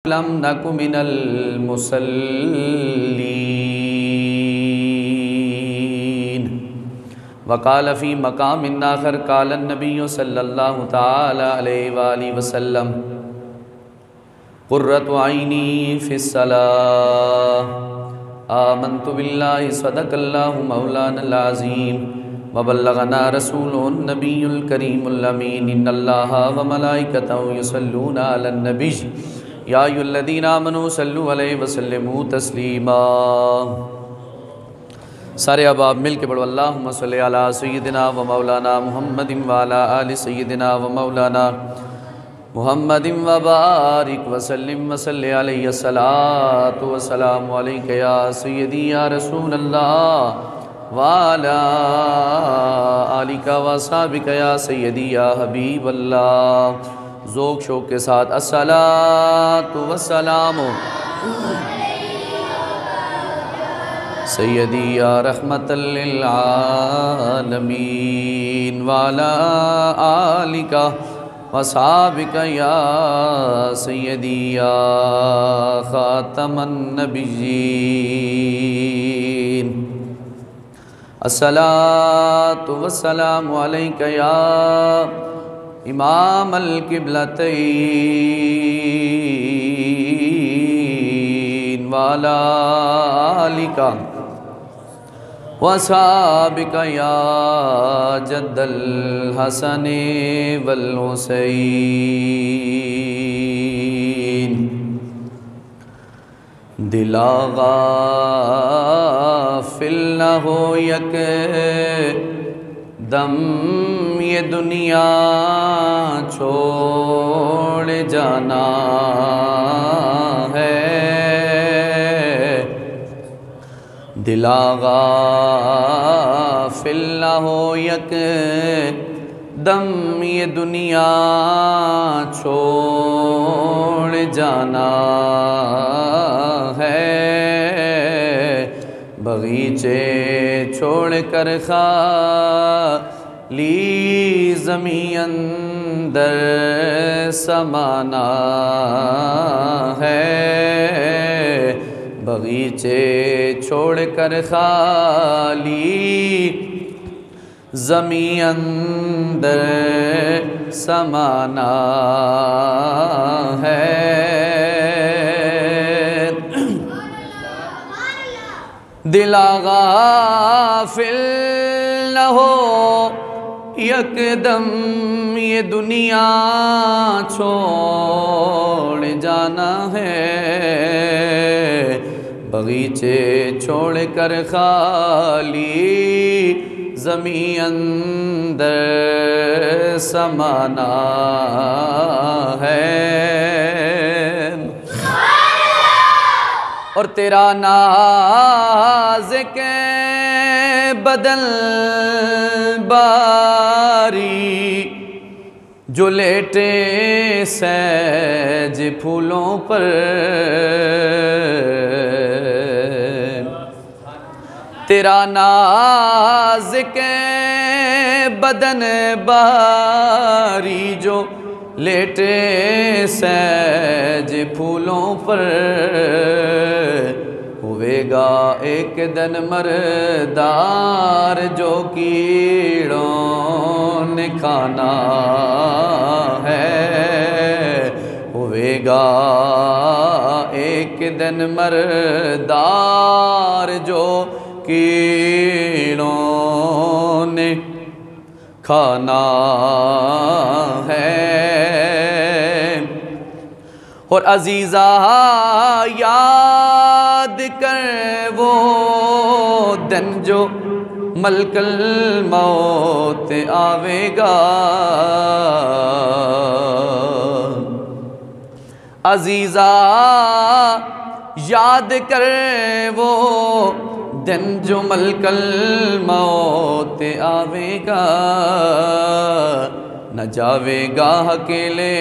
Lump नकु मिनल मुसल्लीन वक़ाल फ़ी मक़ामिन आख़र क़ाल नबी सल्लल्लाहु तआला अलैहि वसल्लम क़ुर्रतु ऐनी फ़िस्सलाह आमन्तु बिल्लाहि सदक़ल्लाहु मौलानल अज़ीम व बल्लगना रसूलुन नबियुल करीमुल अमीन इन्नल्लाहा व मलाइकतहु युसल्लूना अलन नबी या अय्युहल्लज़ीना आमनू सल्लु अलैहि वसल्लिमू तस्लीमा। सारे अब आप मिल के पढ़ो अल्लाहुम्मा सल्लि अला सय्यिदिना व मौलाना मुहम्मदिन व अला आलि सय्यिदिना व मौलाना मुहम्मदिन व बारिक व सल्लिम व सल्लि अलैहि अस्सलातु व सलामु अलैका या सय्यदी या रसूलल्लाह व अला आलिका व असहाबिका या सय्यदी या हबीबल्लाह। ज़ोक शौक के साथ अस्सलातु वस्सलामु सय्यदी या रहमतल लिल आलमीन व अला आलिका व असहाबिका या सय्यदी या खातमन नबिय्यीन। अस्सलातु वस्सलामु अलैका या इमाम अल-क़िबलतैन व अला आलिका व असहाबिका या जद्दल हसन वल हुसैन। दिला गाफिल न हो यक दम ये दुनिया छोड़ जाना है। दिला गाफिल न हो यक दम ये दुनिया छोड़ जाना है। बगीचे छोड़ कर खाली ज़मीं अंदर समाना है। बगीचे छोड़ कर खाली ज़मीं अंदर समाना है। दिला गाफिल न हो यकदम ये दुनिया छोड़ जाना है। बगीचे छोड़ कर खाली ज़मीं अंदर समाना है। और तेरा नाज़ के बदन बारी जो लेटे सहज फूलों पर। तेरा नाज़ के बदन बारी जो लेटे सहज फूलों पर। हुएगा एक दिन मरदार जो कीड़ों ने खाना है। हुएगा एक दिन मरदार जो कीड़ों ने खाना है। और अजीज़ा याद कर वो दिन जो मलकल मौत आवेगा। अजीज़ा याद कर वो दिन जो मलकल मौत आवेगा। न जावेगा अकेले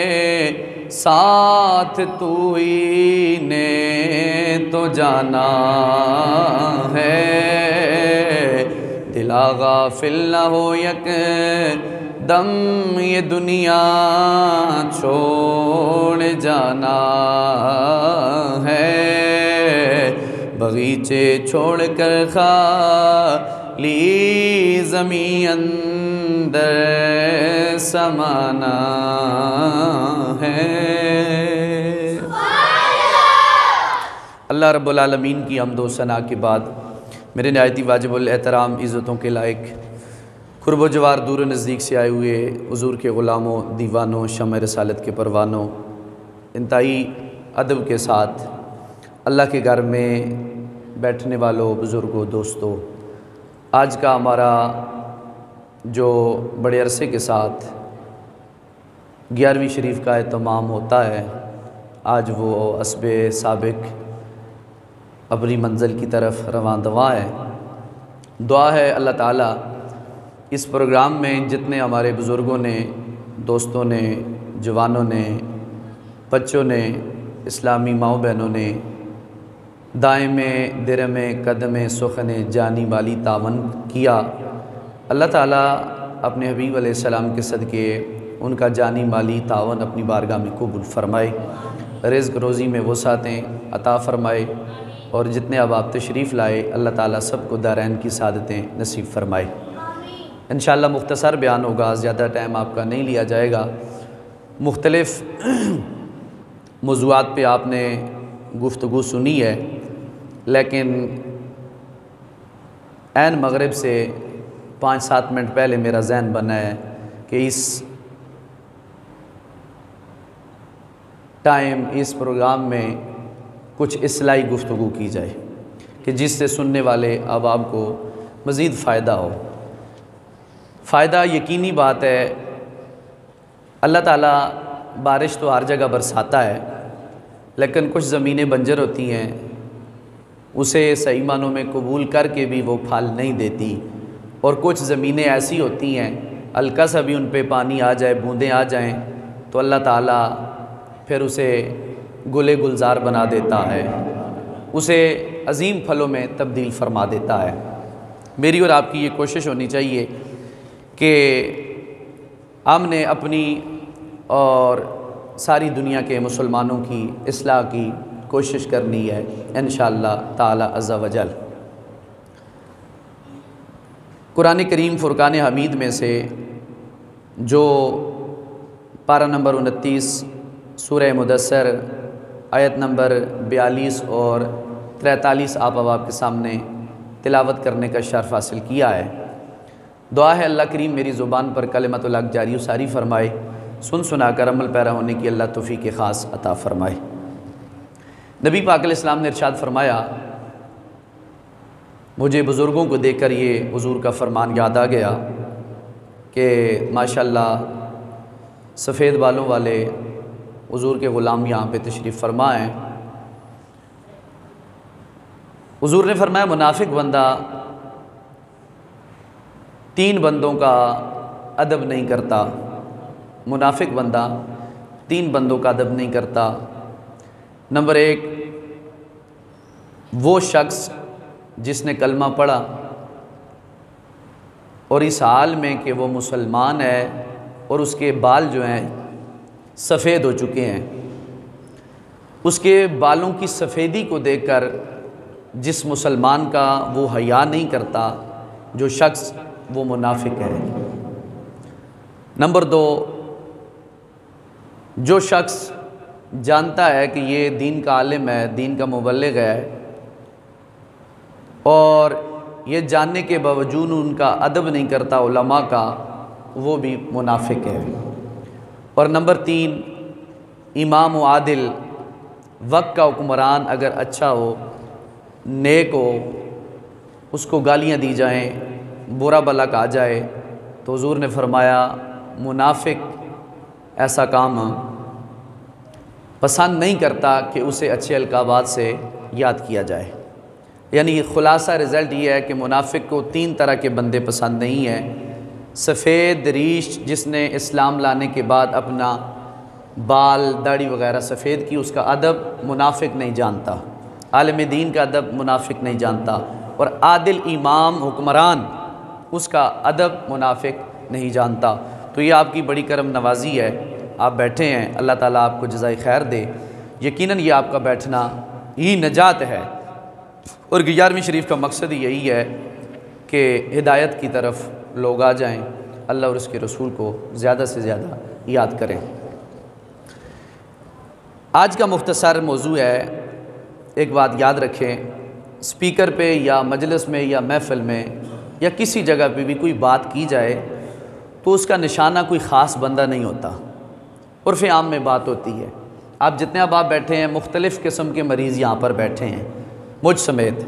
साथ तू ही ने तो जाना है। दिला गाफिल न हो यक दम ये दुनिया छोड़ जाना है, बगीचे छोड़ कर खाली ज़मीं अंदर समाना है। अल्लाह रब्बुल आलमीन की हम्द व सना के बाद मेरे नहायती वाजिबुल एहतराम इज़्ज़तों के लायक कुर्ब जवार दूर नज़दीक से आए हुए हुज़ूर के ग़ुलामों, दीवानों, शम्ह रसालत के परवानों, इंतहाई अदब के साथ अल्लाह के घर में बैठने वालों, बुज़ुर्गों, दोस्तों, आज का हमारा जो बड़े अरसे के साथ 11वीं शरीफ का एहतमाम होता है, आज वो अस्बे साबिक अपनी मंजिल की तरफ रवां दवा है। दुआ है अल्लाह ताला इस प्रोग्राम में जितने हमारे बुज़ुर्गों ने, दोस्तों ने, जवानों ने, बच्चों ने, इस्लामी माओ बहनों ने दाएँ में, दिर में, कदम सुखने जानी वाली तावन किया, अल्लाह ताला अपने हबीब अलैहिस्सलाम के सदक़े उनका जानी माली तावन अपनी बारगाह में कबूल फरमाए, रिज़्क़ रोज़ी में वसाअतें अता फ़रमाए और जितने अब आप तशरीफ़ लाए अल्लाह ताला सबको दारैन की सादतें नसीब फ़रमाए। इंशाअल्लाह मुख्तसर बयान होगा, ज़्यादा टाइम आपका नहीं लिया जाएगा। मुख्तलिफ़ मौज़ूआत पे आपने गुफ्तगू सुनी है, लेकिन ऐन मगरिब से 5-7 मिनट पहले मेरा ज़हन बना है कि इस टाइम, इस प्रोग्राम में कुछ इस्लाही गुफ्तगू की जाए कि जिससे सुनने वाले अवाम को मज़ीद फ़ायदा हो। फ़ायदा यकीनी बात है, अल्लाह ताला बारिश तो हर जगह बरसाता है, लेकिन कुछ ज़मीनें बंजर होती हैं, उसे सही मानों में कबूल करके भी वो फल नहीं देती, और कुछ ज़मीनें ऐसी होती हैं हल्का सा भी उन पे पानी आ जाए, बूंदें आ जाएं, तो अल्लाह ताला फिर उसे गुले गुलजार बना देता है, उसे अजीम फलों में तब्दील फरमा देता है। मेरी और आपकी ये कोशिश होनी चाहिए कि हमने अपनी और सारी दुनिया के मुसलमानों की इस्लाह की कोशिश करनी है इंशाअल्लाह ताला अज़्ज़ा वजल। कुरान करीम फ़ुरक़ान हमीद में से जो पारा नंबर 29 सूरह मुदस्सर आयत नंबर 42 और 43 आप के सामने तिलावत करने का शर्फ़ हासिल किया है। दुआ है अल्लाह करीम मेरी ज़ुबान पर कलिमतुल हक़ जारी व सारी फ़रमाए, सुन सुना कर अमल पैरा होने की अल्लाह तौफ़ीक़ ख़ास अता फ़रमाए। नबी पाक अलैहिस्सलाम ने इरशाद फ़रमाया, मुझे बुज़ुर्गों को देखकर ये हुज़ूर का फ़रमान याद आ गया कि माशाअल्लाह सफ़ेद बालों वाले हुज़ूर के ग़ुलाम यहाँ पे तशरीफ़ फ़रमा हैं। हुज़ूर ने फ़रमाया, मुनाफिक बंदा 3 बंदों का अदब नहीं करता। मुनाफिक बंदा 3 बंदों का अदब नहीं करता। नंबर 1, वो शख्स जिसने कलमा पढ़ा और इस हाल में कि वो मुसलमान है और उसके बाल जो हैं सफ़ेद हो चुके हैं, उसके बालों की सफ़ेदी को देखकर जिस मुसलमान का वो हया नहीं करता, जो शख्स, वो मुनाफिक है। नंबर 2, जो शख्स जानता है कि ये दीन का आलिम है, दीन का मुबल्लिग है, और ये जानने के बावजूद उनका अदब नहीं करता उलमा का, वो भी मुनाफिक है। और नंबर 3, इमाम व आदिल, वक्त का हुक्मरान अगर अच्छा हो, नेक हो, उसको गालियाँ दी जाएं, बुरा भला कहा जाए, तो हुज़ूर ने फरमाया मुनाफिक ऐसा काम पसंद नहीं करता कि उसे अच्छे अलकाबात से याद किया जाए। यानी ख़ुलासा रिज़ल्ट ये है कि मुनाफिक को 3 तरह के बंदे पसंद नहीं हैं। सफ़ेद रीश, जिसने इस्लाम लाने के बाद अपना बाल दाढ़ी वग़ैरह सफ़ेद की, उसका अदब मुनाफिक नहीं जानता। आलिम दीन का अदब मुनाफिक नहीं जानता। और आदिल इमाम हुक्मरान, उसका अदब मुनाफिक नहीं जानता। तो ये आपकी बड़ी करम नवाजी है, आप बैठे हैं, अल्लाह ताला आपको जज़ाए खैर दे। यकीनन ये आपका बैठना ही नजात है। और 11वीं शरीफ का मकसद ही यही है कि हिदायत की तरफ लोग आ जाएं, अल्लाह और उसके रसूल को ज़्यादा से ज़्यादा याद करें। आज का मुख्तसर मौजू है, एक बात याद रखें, स्पीकर पे या मजलिस में या महफ़िल में या किसी जगह पे भी कोई बात की जाए तो उसका निशाना कोई ख़ास बंदा नहीं होता, उर्फ़ आम में बात होती है। आप जितने अब आप बैठे हैं, मुख्तलिफ़ किस्म के मरीज़ यहाँ पर बैठे हैं, मुझ समेत।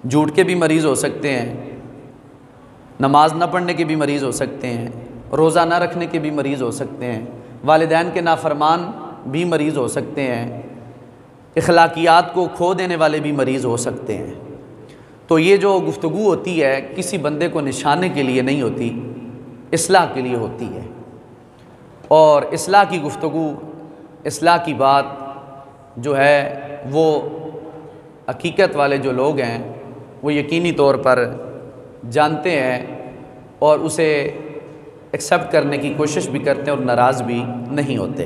झूठ के भी मरीज़ हो सकते हैं, नमाज न पढ़ने के भी मरीज़ हो सकते हैं, रोज़ा न रखने के भी मरीज़ हो सकते हैं, वालिदैन के नाफरमान भी मरीज़ हो सकते हैं, इखलाकियात को खो देने वाले भी मरीज़ हो सकते हैं। तो ये जो गुफ्तगू होती है किसी बंदे को निशाने के लिए नहीं होती, इस्लाह के लिए होती है। और इस्लाह की गुफ्तगू, इस्लाह की बात जो है वो हकीकत वाले जो लोग हैं वो यकीनी तौर पर जानते हैं और उसे एक्सेप्ट करने की कोशिश भी करते हैं और नाराज़ भी नहीं होते।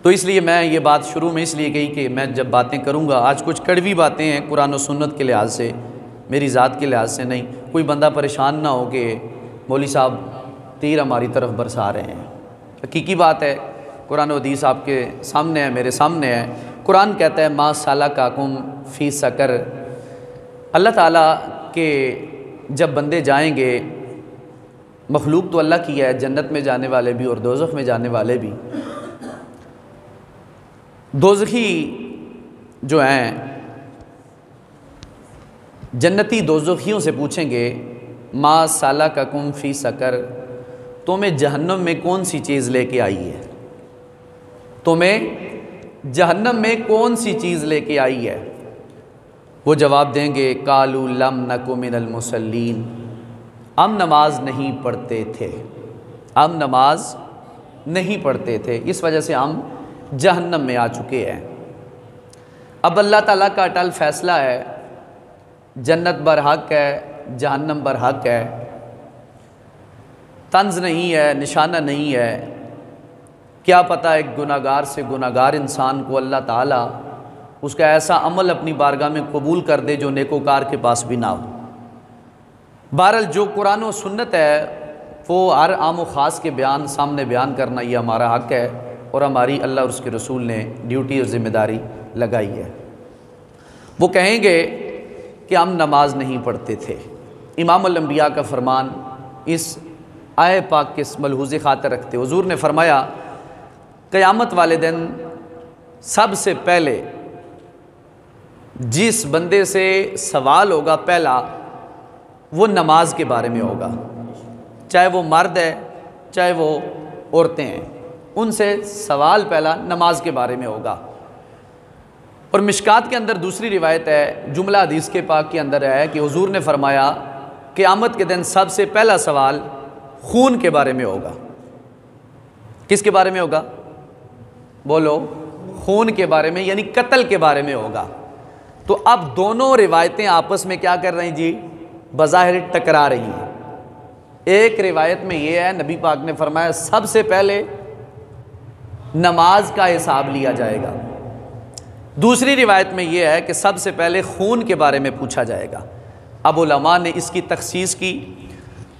तो इसलिए मैं ये बात शुरू में इसलिए कही कि मैं जब बातें करूँगा, आज कुछ कड़वी बातें हैं कुरान और सुन्नत के लिहाज से, मेरी ज़ात के लिहाज से नहीं। कोई बंदा परेशान ना हो कि मौली साहब तीर हमारी तरफ बरसा रहे हैं। हकीकी बात है, कुरान और हदीस आपके सामने है, मेरे सामने है। कुरान कहता है मा सलकाकुम फ़ी सकर। अल्लाह ताला के जब बंदे जाएंगे, मखलूक तो अल्लाह की है, जन्नत में जाने वाले भी और दोज़ख में जाने वाले भी। दोज़खी जो हैं, जन्नती दोज़खियों से पूछेंगे मा सलकाकुम फ़ी सकर, तुम्हें जहन्नम में कौन सी चीज़ लेके आई है, तुम्हें जहन्नम में कौन सी चीज़ लेके आई है। वो जवाब देंगे कालू लम नकु मिनल मुसल्लीन, हम नमाज नहीं पढ़ते थे, हम नमाज नहीं पढ़ते थे, इस वजह से हम जहन्नम में आ चुके हैं। अब अल्लाह ताला का अटल फ़ैसला है, जन्नत बरहक है, जहन्नम बरहक है, तंज़ नहीं है, निशाना नहीं है। क्या पता एक गुनाहगार से गुनाहगार इंसान को अल्लाह ताला उसका ऐसा अमल अपनी बारगाह में कबूल कर दे जो नेकोकार के पास भी ना हो। बहरहाल जो कुरान और सुन्नत है वो हर आम व ख़ास के बयान सामने बयान करना ये हमारा हक़ है और हमारी अल्लाह और उसके रसूल ने ड्यूटी और ज़िम्मेदारी लगाई है। वो कहेंगे कि हम नमाज नहीं पढ़ते थे। इमाम अल अंबिया का फरमान इस आय पाक के मलहूज़े खातिर रखते, हुज़ूर ने फरमाया क़यामत वाले दिन सबसे पहले जिस बंदे से सवाल होगा पहला वो नमाज के बारे में होगा, चाहे वो मर्द है चाहे वो औरतें हैं, उनसे सवाल पहला नमाज के बारे में होगा। और मिशकात के अंदर दूसरी रिवायत है, जुमला हदीस के पाक के अंदर है कि हुज़ूर ने फरमाया क़यामत के दिन सबसे पहला सवाल खून के बारे में होगा। किसके बारे में होगा? बोलो, खून के बारे में, यानी कत्ल के बारे में होगा। तो अब दोनों रिवायतें आपस में क्या कर रही जी? बज़ाहिर टकरा रही हैं। एक रिवायत में ये है, नबी पाक ने फरमाया सबसे पहले नमाज का हिसाब लिया जाएगा। दूसरी रिवायत में यह है कि सबसे पहले खून के बारे में पूछा जाएगा। अब उलमा ने इसकी तखसीस की,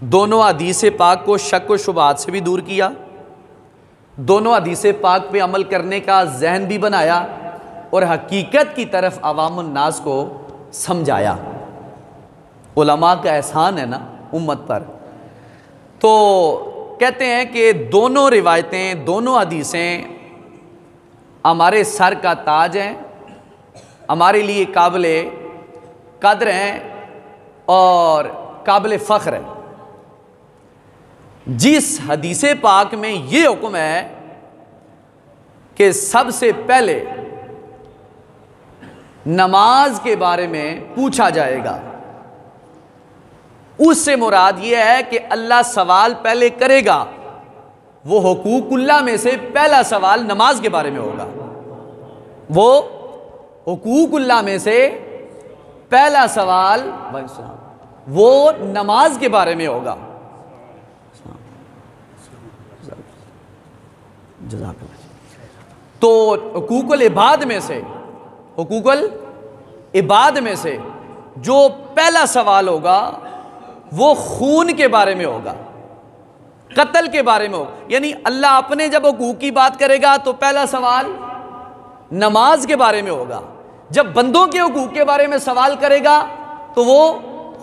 दोनों हदीस पाक को शक व शुबहात से भी दूर किया, दोनों हदीस पाक पे अमल करने का जहन भी बनाया और हकीकत की तरफ अवामुन नास को समझाया। उलमा का एहसान है ना उम्मत पर। तो कहते हैं कि दोनों रिवायतें, दोनों हदीसें हमारे सर का ताज हैं, हमारे लिए काबिल कद्र हैं और काबिल फ़ख्र हैं। जिस हदीस पाक में ये हुक्म है कि सबसे पहले नमाज के बारे में पूछा जाएगा, उससे मुराद यह है कि अल्लाह सवाल पहले करेगा। वो हुकूकुल्लाह में से पहला सवाल नमाज के बारे में होगा। वो हुकूकुल्लाह में से पहला सवाल वो नमाज के बारे में होगा। जज़ाकल्लाह। तो हुकूकुल इबाद में से, हुकूकुल इबाद में से जो पहला सवाल होगा वो खून के बारे में होगा, कत्ल के बारे में होगा। यानी अल्लाह अपने जब हुकूक की बात करेगा तो पहला सवाल नमाज के बारे में होगा, जब बंदों के हुकूक के बारे में सवाल करेगा तो वो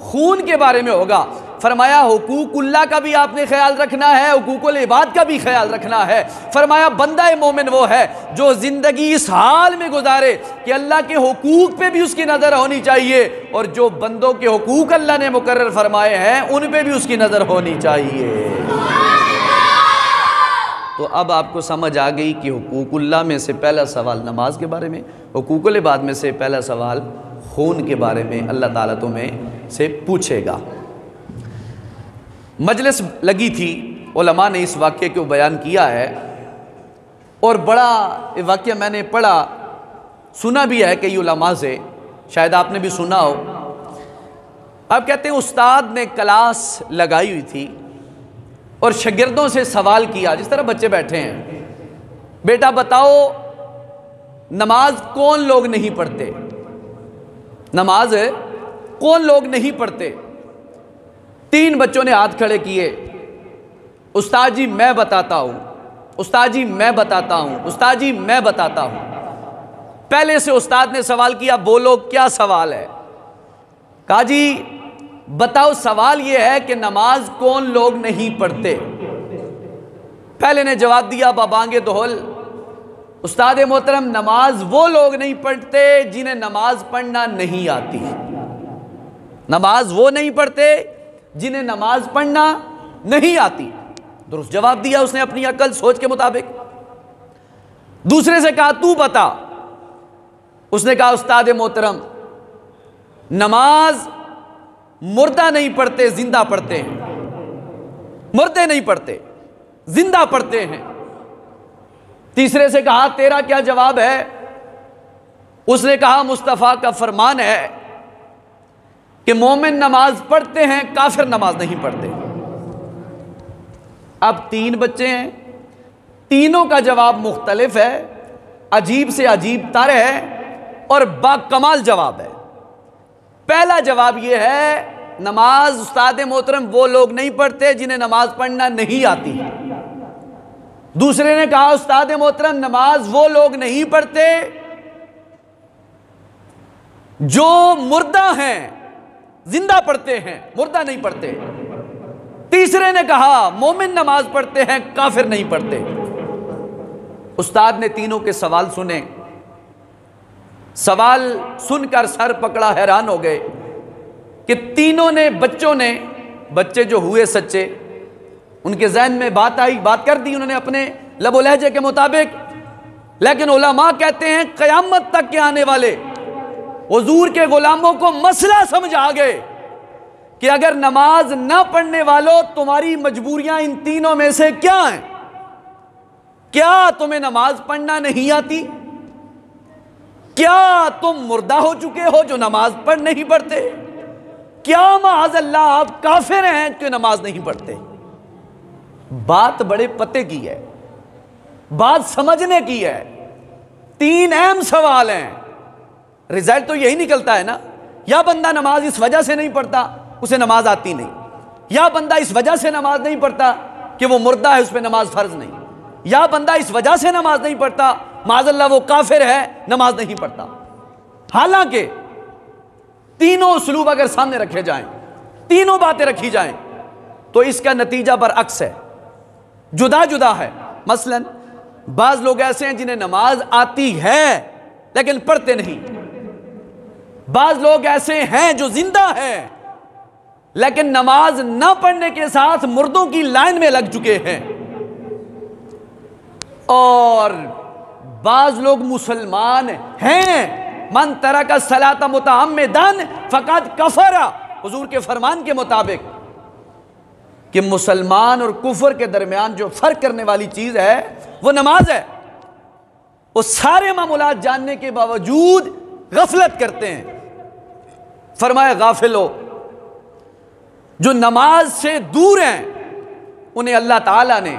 खून के बारे में होगा। फरमाया हुकूकुल्लाह का भी आपने ख्याल रखना है, हुकूकुल इबाद का भी ख्याल रखना है। फरमाया बंदा मोमिन वो है जो ज़िंदगी इस हाल में गुजारे कि अल्लाह के हुकूक पे भी उसकी नज़र होनी चाहिए, और जो बंदों के हुकूक अल्लाह ने मुकर्रर फरमाए हैं उन पे भी उसकी नज़र होनी चाहिए। तो अब आपको समझ आ गई कि हुकूकुल्लाह में से पहला सवाल नमाज के बारे में, हुकूकुल इबाद में से पहला सवाल खून के बारे में अल्लाह ताला तुम्हें से पूछेगा। मजलिस लगी थी, उलमा ने इस वाक़े को बयान किया है, और बड़ा ये वाक़या मैंने पढ़ा सुना भी है कई उलमा से, शायद आपने भी सुना हो। अब कहते हैं उस्ताद ने क्लास लगाई हुई थी और शागिर्दों से सवाल किया, जिस तरह बच्चे बैठे हैं, बेटा बताओ नमाज कौन लोग नहीं पढ़ते, नमाज कौन लोग नहीं पढ़ते। 3 बच्चों ने हाथ खड़े किए, उस्ताद जी मैं बताता हूं, उस्ताद जी मैं बताता हूं, उस्ताद जी मैं बताता हूं। पहले से उस्ताद ने सवाल किया, बोलो क्या सवाल है। कहा जी बताओ सवाल यह है कि नमाज कौन लोग नहीं पढ़ते। पहले ने जवाब दिया बाबांगे दोहल, उस्ताद मोहतरम नमाज वो लोग नहीं पढ़ते जिन्हें नमाज पढ़ना नहीं आती, नमाज वो नहीं पढ़ते जिन्हें नमाज पढ़ना नहीं आती। दुरुस्त जवाब दिया उसने अपनी अकल सोच के मुताबिक। दूसरे से कहा तू बता, उसने कहा उस्ताद मोहतरम नमाज मुर्दा नहीं पढ़ते जिंदा पढ़ते हैं, मुर्दे नहीं पढ़ते जिंदा पढ़ते हैं। तीसरे से कहा तेरा क्या जवाब है। उसने कहा मुस्तफ़ा का फरमान है कि मोमिन नमाज पढ़ते हैं, काफिर नमाज नहीं पढ़ते। अब 3 बच्चे हैं, तीनों का जवाब मुख्तलिफ है, अजीब से अजीब तर है और बाकमाल जवाब है। पहला जवाब यह है नमाज उस्ताद मोहतरम वो लोग नहीं पढ़ते जिन्हें नमाज पढ़ना नहीं आती। दूसरे ने कहा उस्ताद मोहतरम नमाज वो लोग नहीं पढ़ते जो मुर्दा हैं, जिंदा पढ़ते हैं, मुर्दा नहीं पढ़ते। तीसरे ने कहा मोमिन नमाज पढ़ते हैं, काफिर नहीं पढ़ते। उस्ताद ने तीनों के सवाल सुने, सवाल सुनकर सर पकड़ा, हैरान हो गए कि तीनों ने बच्चों ने, बच्चे जो हुए सच्चे, उनके जहन में बात आई, बात कर दी उन्होंने अपने लबो लहजे के मुताबिक। लेकिन उलमा कहते हैं क़यामत तक के आने वाले हुजूर के गुलामों को मसला समझ आ गए कि अगर नमाज ना पढ़ने वालों तुम्हारी मजबूरियां इन तीनों में से क्या हैं। क्या तुम्हें नमाज पढ़ना नहीं आती? क्या तुम मुर्दा हो चुके हो जो नमाज पढ़ नहीं पढ़ते? क्या माअज़ल्लाह आप काफिर हैं कि नमाज नहीं पढ़ते? बात बड़े पते की है, बात समझने की है। 3 अहम सवाल हैं, रिजल्ट तो यही निकलता है ना। या बंदा नमाज इस वजह से नहीं पढ़ता उसे नमाज आती नहीं, या बंदा इस वजह से नमाज नहीं पढ़ता कि वो मुर्दा है उस पर नमाज फर्ज नहीं, या बंदा इस वजह से नमाज नहीं पढ़ता माज़अल्लाह वो काफिर है, नमाज नहीं पढ़ता। हालांकि तीनों उसलूब अगर सामने रखे जाएं, तीनों बातें रखी जाएं, तो इसका नतीजा बरअक्स है, जुदा जुदा है। मसलन बाज लोग ऐसे हैं जिन्हें नमाज आती है लेकिन पढ़ते नहीं। बाज लोग ऐसे हैं जो जिंदा हैं लेकिन नमाज न पढ़ने के साथ मुर्दों की लाइन में लग चुके हैं। और बाज लोग मुसलमान हैं, मन तरक सलात मुतअम्मिदन फक़द कफ़रा, हुजूर के फरमान के मुताबिक कि मुसलमान और कुफर के दरमियान जो फर्क करने वाली चीज है वो नमाज है। वो सारे मामूलात जानने के बावजूद गफलत करते हैं। फरमाया गाफिलो, जो नमाज से दूर हैं उन्हें अल्लाह ताला ने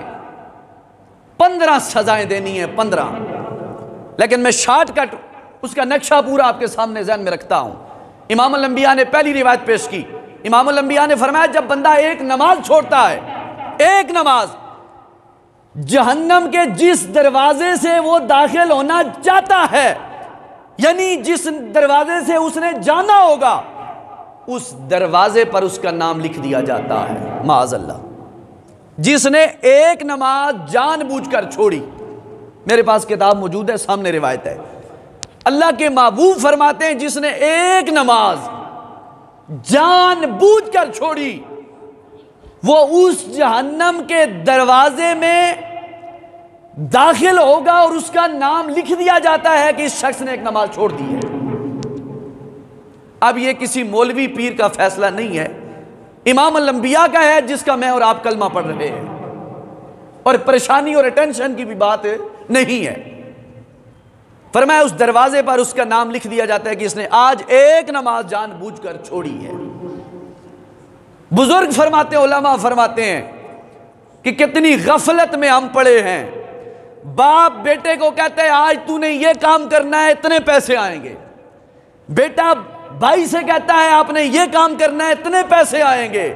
15 सजाएं देनी है, 15। लेकिन मैं शॉर्टकट उसका नक्शा पूरा आपके सामने ज़हन में रखता हूं। इमाम अल अंबिया ने पहली रिवायत पेश की। इमाम अल अंबिया ने फरमाया, जब बंदा एक नमाज छोड़ता है, एक नमाज, जहन्नम के जिस दरवाजे से वो दाखिल होना चाहता है, यानी जिस दरवाजे से उसने जाना होगा, उस दरवाजे पर उसका नाम लिख दिया जाता है। माअज़ल्लाह, जिसने एक नमाज जानबूझकर छोड़ी। मेरे पास किताब मौजूद है, सामने रिवायत है। अल्लाह के महबूब फरमाते हैं, जिसने एक नमाज जानबूझकर छोड़ी, वो उस जहन्नम के दरवाजे में दाखिल होगा और उसका नाम लिख दिया जाता है कि इस शख्स ने एक नमाज छोड़ दी है। अब ये किसी मौलवी पीर का फैसला नहीं है, इमाम अल अंबिया का है, जिसका मैं और आप कलमा पढ़ रहे हैं, और परेशानी और टेंशन की भी बात नहीं है। फरमाया उस दरवाजे पर उसका नाम लिख दिया जाता है कि इसने आज एक नमाज जानबूझकर छोड़ी है। बुजुर्ग फरमाते हैं, उलमा फरमाते हैं कि कितनी गफलत में हम पड़े हैं। बाप बेटे को कहते हैं, आज तूने ये काम करना है, इतने पैसे आएंगे। बेटा भाई से कहता है, आपने ये काम करना है, इतने पैसे आएंगे।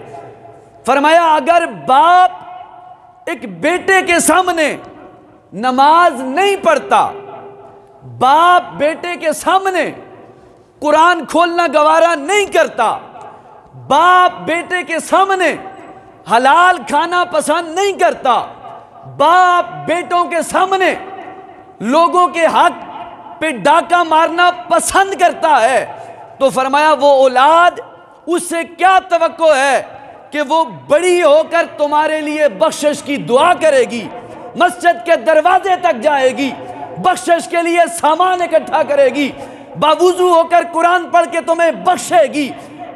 फरमाया अगर बाप एक बेटे के सामने नमाज नहीं पढ़ता, बाप बेटे के सामने कुरान खोलना गवारा नहीं करता, बाप बेटे के सामने हलाल खाना पसंद नहीं करता, बाप बेटों के सामने लोगों के हक पे डाका मारना पसंद करता है, तो फरमाया वो औलाद, उससे क्या तवक्को है कि वो बड़ी होकर तुम्हारे लिए बख्शिश की दुआ करेगी, मस्जिद के दरवाजे तक जाएगी, बख्शिश के लिए सामान इकट्ठा करेगी, बावुजू होकर कुरान पढ़ के तुम्हें बख्शेगी,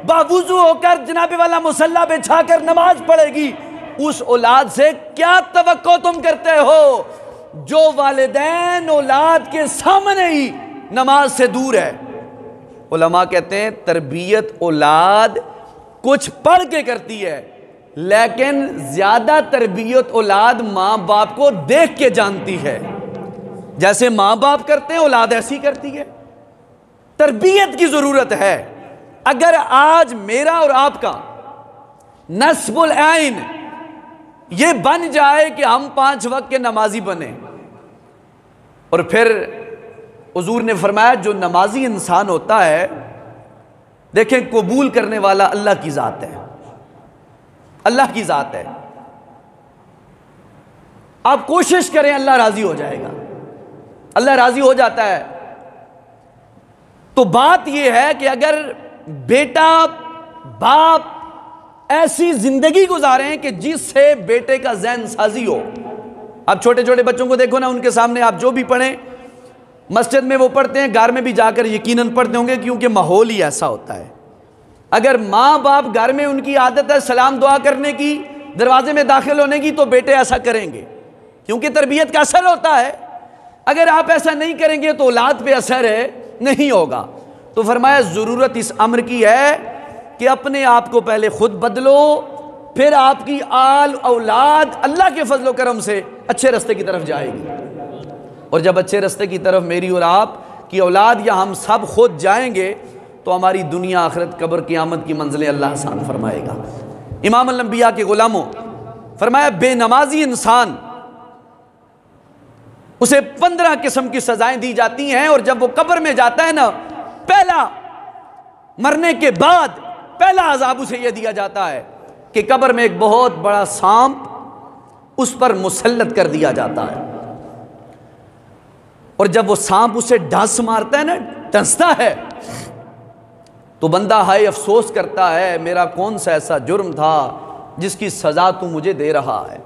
बावुजू होकर जनाबे वाला मुसल्ला बिछाकर नमाज पढ़ेगी। उस औलाद से क्या तवक्को तुम करते हो जो वालिदैन औलाद के सामने ही नमाज से दूर है। उलमा कहते हैं तरबियत औलाद कुछ पढ़ के करती है, लेकिन ज्यादा तरबियत औलाद माँ बाप को देख के जानती है। जैसे माँ बाप करते हैं, औलाद ऐसी करती है। तरबियत की जरूरत है। अगर आज मेरा और आपका नस्बुल ऐन ये बन जाए कि हम 5 वक्त के नमाजी बने, और फिर हुजूर ने फरमाया जो नमाजी इंसान होता है, देखें कबूल करने वाला अल्लाह की जात है, अल्लाह की जात है। आप कोशिश करें, अल्लाह राजी हो जाएगा, अल्लाह राजी हो जाता है। तो बात यह है कि अगर बेटा बाप ऐसी जिंदगी गुजारें कि जिससे बेटे का ज़हन साजी हो। आप छोटे छोटे बच्चों को देखो ना, उनके सामने आप जो भी पढ़ें, मस्जिद में वो पढ़ते हैं, घर में भी जाकर यकीनन पढ़ते होंगे, क्योंकि माहौल ही ऐसा होता है। अगर माँ बाप घर में उनकी आदत है सलाम दुआ करने की, दरवाजे में दाखिल होने की, तो बेटे ऐसा करेंगे, क्योंकि तरबियत का असर होता है। अगर आप ऐसा नहीं करेंगे तो औलाद पे असर है नहीं होगा। तो फरमाया ज़रूरत इस अम्र की है कि अपने आप को पहले खुद बदलो, फिर आपकी आल औलाद अल्लाह के फजल करम से अच्छे रास्ते की तरफ जाएगी। और जब अच्छे रास्ते की तरफ मेरी और आप की औलाद या हम सब खुद जाएंगे, तो हमारी दुनिया आखिरत कब्र क़यामत की मंजिलें अल्लाह आसान फरमाएगा। इमाम अल अंबिया के गुलामों, फरमाया बेनमाजी इंसान, उसे 15 किस्म की सजाएं दी जाती हैं, और जब वो कब्र में जाता है ना, पहला मरने के बाद पहला अजाब उसे यह दिया जाता है कि कब्र में एक बहुत बड़ा सांप उस पर मुसल्लत कर दिया जाता है। और जब वो सांप उसे डस मारता है ना, डसता है, तो बंदा हाय अफसोस करता है, मेरा कौन सा ऐसा जुर्म था जिसकी सजा तू मुझे दे रहा है।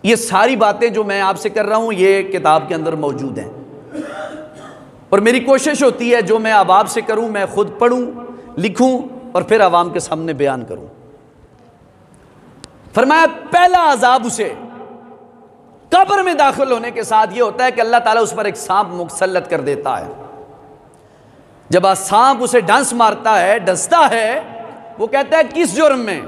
ये सारी बातें जो मैं आपसे कर रहा हूं, ये किताब के अंदर मौजूद हैं, और मेरी कोशिश होती है जो मैं अब आपसे करूं, मैं खुद पढ़ूं, लिखूं और फिर आवाम के सामने बयान करूं। फरमाया पहला अजाब उसे कब्र में दाखिल होने के साथ ये होता है कि अल्लाह ताला उस पर एक सांप मुसल्लत कर देता है। जब सांप उसे डंस मारता है, डसता है, वो कहता है किस जुर्म में?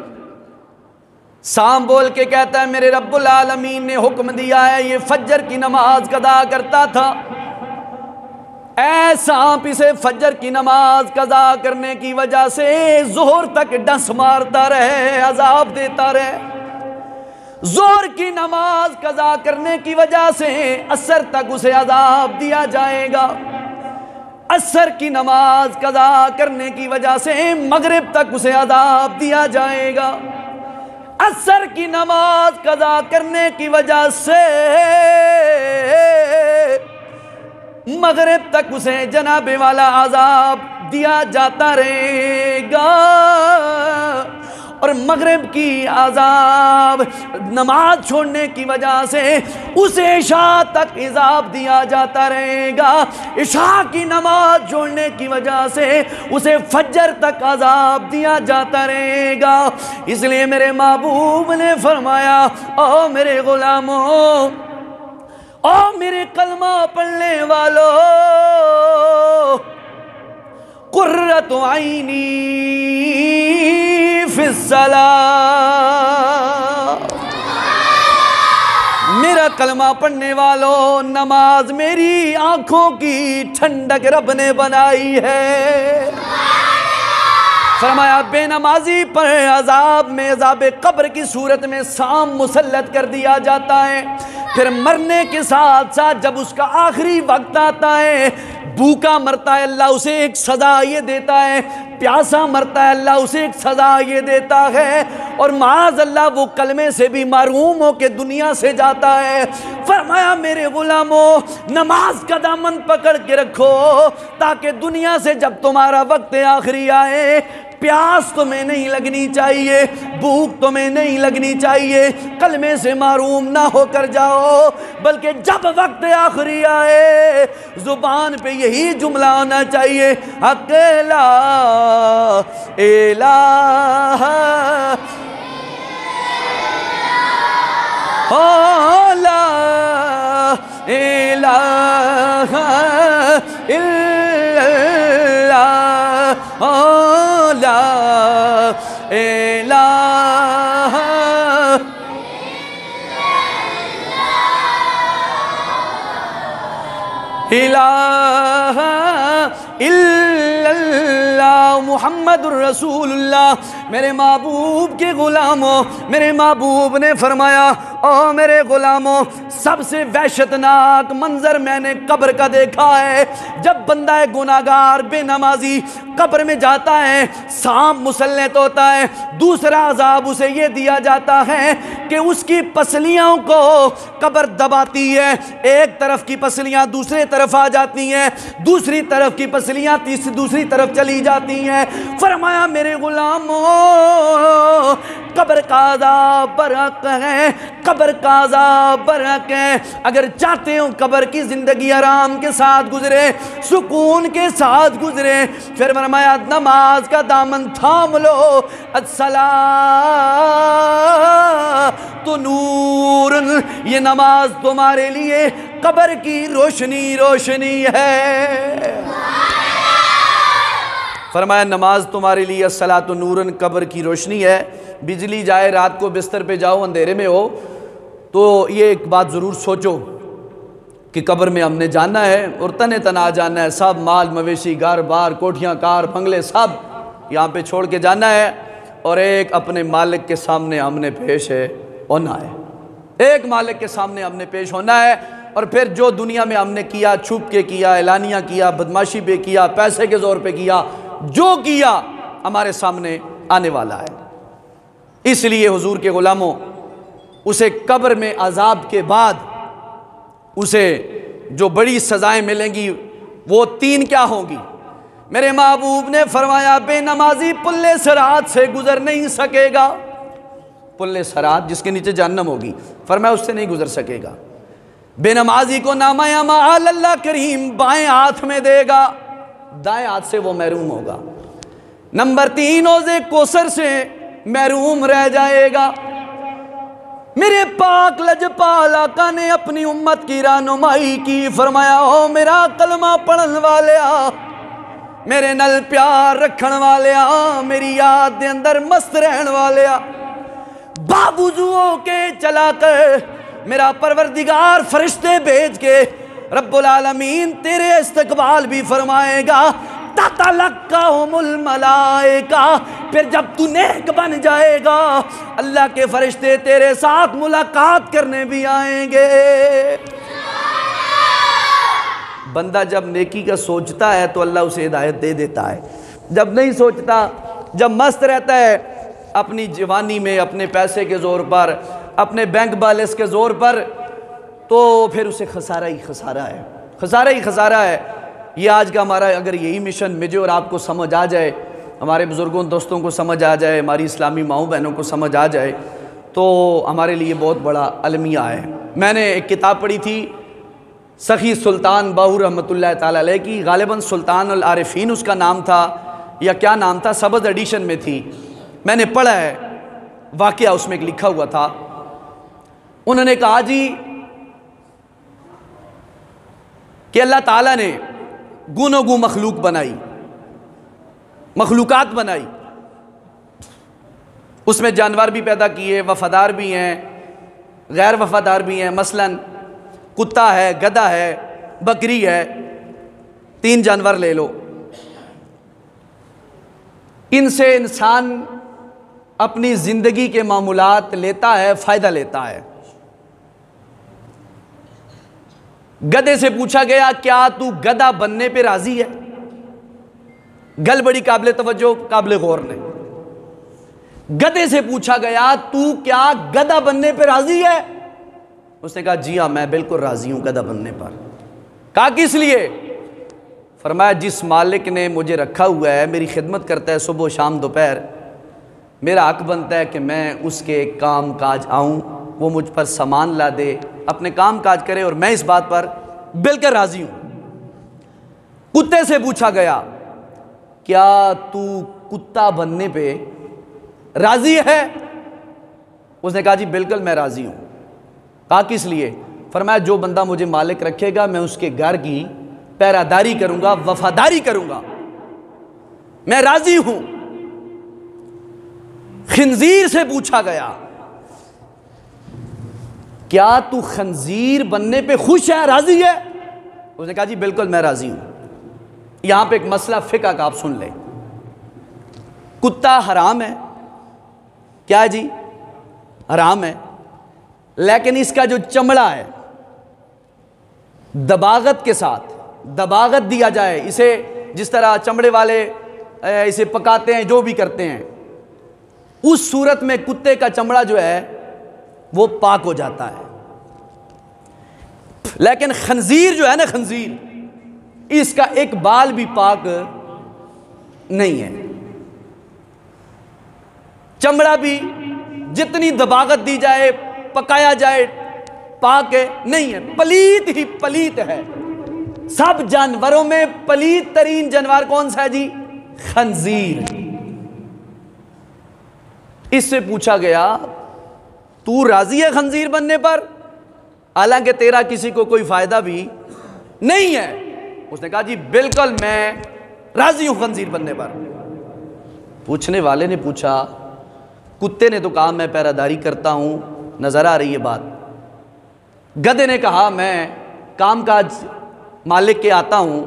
शाम बोल के कहता है मेरे रब्बुल आलमीन ने हुक्म दिया है ये फज्र की नमाज कदा करता था, ऐ सांप इसे फज्र की नमाज कदा करने की वजह से जोहर तक डंस मारता रहे, अजाब देता रहे। जोहर की नमाज कदा करने की वजह से असर तक उसे अजाब दिया जाएगा, असर की नमाज कदा करने की वजह से मगरिब तक उसे अजाब दिया जाएगा, असर की नमाज कदा करने की वजह से मगरिब तक उसे जनाबे वाला अजाब दिया जाता रहेगा, और मगरिब की अजाब नमाज छोड़ने की वजह से उसे इशा तक इजाब दिया जाता रहेगा, इशा की नमाज छोड़ने की वजह से उसे फजर तक अजाब दिया जाता रहेगा। इसलिए मेरे महबूब ने फरमाया, ओ मेरे गुलामों, ओ मेरे कलमा पढ़ने वालों, कुर्रतु आईनी फिस्सला, मेरा कलमा पढ़ने वालों, नमाज मेरी आंखों की ठंडक रब ने बनाई है। फरमाया बेनमाजी पर अजाब में अजाब कब्र की सूरत में साम मुसल्लत कर दिया जाता है। फिर मरने के साथ साथ जब उसका आखिरी वक्त आता है, भूखा मरता है अल्लाह उसे एक सजा ये देता है, प्यासा मरता है अल्लाह उसे एक सजा ये देता है, और माज अल्लाह वो कलमे से भी महरूम हो के दुनिया से जाता है। फरमाया मेरे गुलामों, नमाज का दामन पकड़ के रखो ताकि दुनिया से जब तुम्हारा वक्त आखिरी आए, प्यास तुम्हें नहीं लगनी चाहिए, भूख तुम्हें नहीं लगनी चाहिए, कलमे से महरूम ना होकर जाओ, बल्कि जब वक्त आखिरी आए जुबान पे यही जुमला आना चाहिए, अकेला इलाहा ला इलाहा इल्लल्लाह ला इलाहा इलाहा इल्लल्लाह मुहम्मदुर रसूलुल्लाह। मेरे महबूब के गुलामों, मेरे महबूब ने फरमाया, ओ मेरे गुलामों, सबसे वहशतनाक मंजर मैंने कब्र का देखा है। जब बंदा गुनाहगार बेनमाजी कब्र में जाता है, सांप मुसल्लत होता है। दूसरा अजाब उसे ये दिया जाता है कि उसकी पसलियों को कब्र दबाती है, एक तरफ की पसलियां दूसरी तरफ आ जाती हैं, दूसरी तरफ की पसलियां दूसरी तरफ चली जाती हैं। फरमाया मेरे गुलामों, कब्र का अज़ाब बरहक है, कब्र का अज़ाब बरहक है। अगर चाहते हो कब्र की जिंदगी आराम के साथ गुजरे, सुकून के साथ गुजरे, फिर फरमाया नमाज का दामन थाम लो। अस्सला तो नूर, ये नमाज तुम्हारे लिए कब्र की रोशनी रोशनी है। फरमाया नमाज तुम्हारे लिए अस्सलातु नूरन, कब्र की रोशनी है। बिजली जाए, रात को बिस्तर पे जाओ, अंधेरे में हो, तो ये एक बात ज़रूर सोचो कि कब्र में हमने जाना है और तने तना जाना है। सब माल मवेशी, घर बार, कोठियाँ, कार, बंगले सब यहाँ पे छोड़ के जाना है, और एक अपने मालिक के सामने हमने पेश होना है। एक मालिक के सामने हमने पेश होना है, और फिर जो दुनिया में हमने किया, छुप के किया, एलानिया किया, बदमाशी पे किया, पैसे के ज़ोर पे किया, जो किया हमारे सामने आने वाला है। इसलिए हुजूर के गुलामों, उसे कब्र में अजाब के बाद उसे जो बड़ी सजाएं मिलेंगी वो तीन क्या होंगी? मेरे महबूब ने फरमाया बेनमाजी पुल्ले सरात से गुजर नहीं सकेगा। पुल्ले सरात जिसके नीचे जहन्नम होगी, फरमाया उससे नहीं गुजर सकेगा। बेनमाजी को नामा अमाल अल्लाह करीम बाएं हाथ में देगा, दाएं हाथ से वो महरूम होगा। नंबर 3, ओज़े कोसर से महरूम रह जाएगा। मेरे पाक लजपाल आका ने अपनी उम्मत की रहनुमाई की। फरमाया ओ मेरा कलमा पढ़न वाले, मेरे नल प्यार रखन वाले, मेरी याद दे अंदर मस्त रहन वाले, बावुजुओं के चला कर मेरा परवरदिगार फरिश्ते भेज के रब्बुल आलमीन तेरे इस्तकबाल भी फरमाएगा। ततलक्काहुमुल मलाइका, फिर जब तू नेक बन जाएगा अल्लाह के फरिश्ते तेरे साथ मुलाकात करने भी आएंगे। बंदा जब नेकी का सोचता है तो अल्लाह उसे हिदायत दे देता है, जब नहीं सोचता, जब मस्त रहता है अपनी जवानी में, अपने पैसे के ज़ोर पर, अपने बैंक बैलेंस के ज़ोर पर, तो फिर उसे खसारा ही खसारा है, खसारा ही खसारा है। ये आज का हमारा अगर यही मिशन मुझे और आपको समझ आ जाए, हमारे बुज़ुर्गों दोस्तों को समझ आ जाए, हमारी इस्लामी माओ बहनों को समझ आ जाए, तो हमारे लिए बहुत बड़ा अलमिया है। मैंने एक किताब पढ़ी थी सखी सुल्तान बाहू रहमतुल्लाह ताला अलैह की, गालिबन सुल्तान अल आरिफीन उसका नाम था या क्या नाम था, सबद एडिशन में थी। मैंने पढ़ा है वाक़या, उसमें एक लिखा हुआ था। उन्होंने कहा जी कि अल्लाह ताला ने गुनो गु मखलूक बनाई, मखलूकात बनाई, उसमें जानवर भी पैदा किए, वफादार भी हैं, गैर वफादार भी हैं। मसलन कुत्ता है, गधा है, बकरी है, 3 जानवर ले लो। इनसे इंसान अपनी ज़िंदगी के मामूलात लेता है, फ़ायदा लेता है। गधे से पूछा गया क्या तू गधा बनने पे राज़ी है? गल बड़ी काबिल तवज्जो, काबिल गौर ने। गधे से पूछा गया तू क्या गधा बनने पे राज़ी है? उसने कहा जी हाँ, मैं बिल्कुल राज़ी हूँ गधा बनने पर। कहा किस लिए? फरमाया जिस मालिक ने मुझे रखा हुआ है, मेरी खिदमत करता है सुबह शाम दोपहर, मेरा हक बनता है कि मैं उसके काम काज आऊँ, वो मुझ पर सामान ला दे, अपने काम काज करे, और मैं इस बात पर बिल्कुल राज़ी हूँ। कुत्ते से पूछा गया क्या तू कुत्ता बनने पे राज़ी है? उसने कहा जी बिल्कुल मैं राज़ी हूँ। कहा किस लिए? फरमाया जो बंदा मुझे मालिक रखेगा मैं उसके घर की पहरादारी करूँगा, वफादारी करूँगा, मैं राज़ी हूँ। खंजीर से पूछा गया क्या तू खंजीर बनने पे खुश है, राज़ी है? उसने कहा जी बिल्कुल मैं राज़ी हूँ। यहाँ पे एक मसला फ़िक़्ह का आप सुन लें। कुत्ता हराम है, क्या है जी? हराम है, लेकिन इसका जो चमड़ा है दबागत के साथ, दबागत दिया जाए इसे, जिस तरह चमड़े वाले इसे पकाते हैं, जो भी करते हैं, उस सूरत में कुत्ते का चमड़ा जो है वो पाक हो जाता है। लेकिन खंजीर जो है ना, खंजीर, इसका एक बाल भी पाक नहीं है। चमड़ा भी जितनी दबागत दी जाए, पकाया जाए, पाक नहीं है, पलीत ही पलीत है। सब जानवरों में पलीत तरीन जानवर कौन सा है जी? खंजीर। इससे पूछा गया तू राजी है खंजीर बनने पर, हालांकि तेरा किसी को कोई फायदा भी नहीं है? उसने कहा जी बिल्कुल मैं राजी हूं खंजीर बनने पर। पूछने वाले ने पूछा, कुत्ते ने तो कहा मैं पहरादारी करता हूं, नजर आ रही है बात। गधे ने कहा मैं कामकाज मालिक के आता हूं,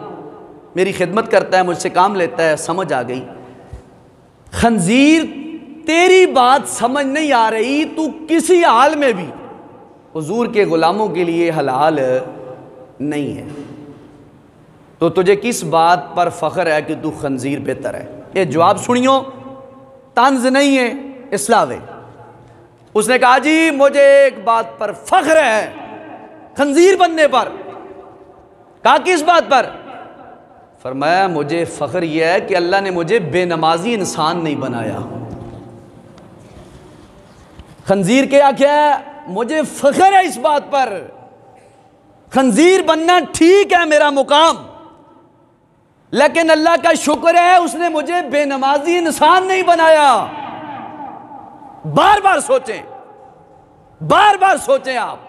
मेरी खिदमत करता है, मुझसे काम लेता है, समझ आ गई। खंजीर तेरी बात समझ नहीं आ रही, तू किसी हाल में भी हुजूर के गुलामों के लिए हलाल नहीं है, तो तुझे किस बात पर फख्र है कि तू खंजीर बेहतर है? ये जवाब सुनियो, तंज नहीं है, इस्लाह है। उसने कहा जी मुझे एक बात पर फख्र है, खंजीर बनने पर। कहा किस बात पर? फरमाया मुझे फख्र यह है कि अल्लाह ने मुझे बेनमाजी इंसान नहीं बनाया। खंजीर क्या है? मुझे फख्र है इस बात पर, खंजीर बनना ठीक है मेरा मुकाम, लेकिन अल्लाह का शुक्र है उसने मुझे बेनमाजी इंसान नहीं बनाया। बार बार सोचें, बार बार सोचें, आप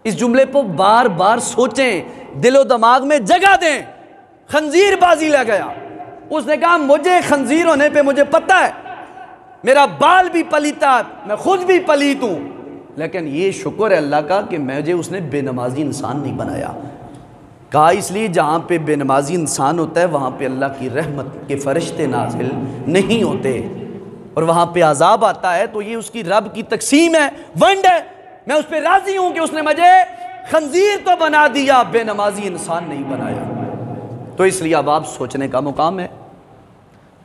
इस जुमले को बार बार सोचें, दिलो दिमाग में जगह दें। खंजीर बाजी ले गया, उसने कहा मुझे खंजीर होने पे मुझे पता है मेरा बाल भी पलीता, मैं खुद भी पलीत हूँ, लेकिन ये शुक्र है अल्लाह का कि मुझे उसने बेनमाजी इंसान नहीं बनाया। कहा इसलिए जहाँ पे बेनमाजी इंसान होता है वहाँ पे अल्लाह की रहमत के फरिश्ते नाजिल नहीं होते और वहाँ पे अजाब आता है। तो ये उसकी रब की तकसीम है, वंड है। मैं उस पर राज़ी हूँ कि उसने मुझे खंजीर तो बना दिया, बेनमाजी इंसान नहीं बनाया। तो इसलिए अब आप सोचने का मुकाम है,